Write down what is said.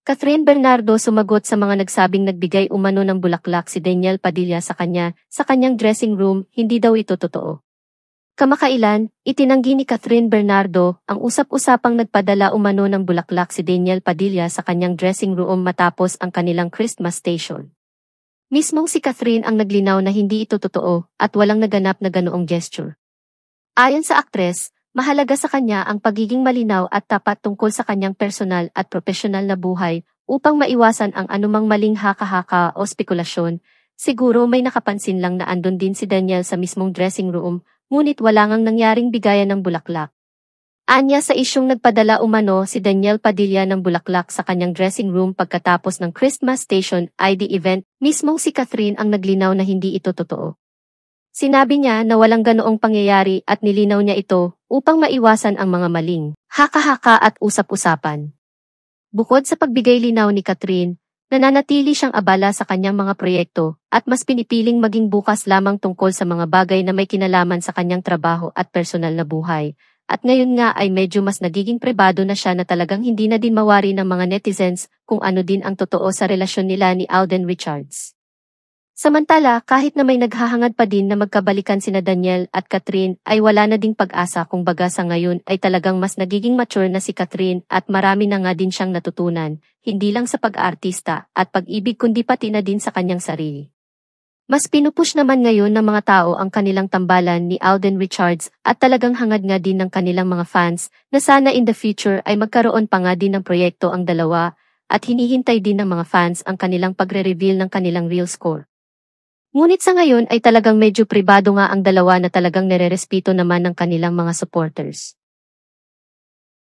Catherine Bernardo sumagot sa mga nagsabing nagbigay umano ng bulaklak si Daniel Padilla sa kanyang dressing room, hindi daw ito totoo. Kamakailan, itinanggi ni Catherine Bernardo ang usap-usapang nagpadala umano ng bulaklak si Daniel Padilla sa kanyang dressing room matapos ang kanilang Christmas station. Mismong si Catherine ang naglinaw na hindi ito totoo at walang naganap na ganoong gesture. Ayon sa aktres, mahalaga sa kanya ang pagiging malinaw at tapat tungkol sa kanyang personal at profesional na buhay upang maiwasan ang anumang maling haka-haka o spekulasyon. Siguro may nakapansin lang na andun din si Daniel sa mismong dressing room, ngunit wala ngang nangyaring bigayan ng bulaklak. Anya sa isyong nagpadala umano si Daniel Padilla ng bulaklak sa kanyang dressing room pagkatapos ng Christmas Station ID event, mismong si Catherine ang naglinaw na hindi ito totoo. Sinabi niya na walang ganoong pangyayari at nilinaw niya ito upang maiwasan ang mga maling haka-haka at usap-usapan. Bukod sa pagbigay linaw ni Catherine, nananatili siyang abala sa kanyang mga proyekto at mas pinipiling maging bukas lamang tungkol sa mga bagay na may kinalaman sa kanyang trabaho at personal na buhay. At ngayon nga ay medyo mas nagiging pribado na siya na talagang hindi na din mawari ng mga netizens kung ano din ang totoo sa relasyon nila ni Alden Richards. Samantala, kahit na may naghahangad pa din na magkabalikan sina Daniel at Catherine ay wala na ding pag-asa kung baga sa ngayon ay talagang mas nagiging mature na si Catherine at marami na nga din siyang natutunan, hindi lang sa pag-aartista at pag-ibig kundi pati na din sa kanyang sarili. Mas pinupush naman ngayon ng mga tao ang kanilang tambalan ni Alden Richards at talagang hangad nga din ng kanilang mga fans na sana in the future ay magkaroon pa nga din ng proyekto ang dalawa at hinihintay din ng mga fans ang kanilang pagre-reveal ng kanilang real score. Ngunit sa ngayon ay talagang medyo pribado nga ang dalawa na talagang nere-respeto naman ng kanilang mga supporters.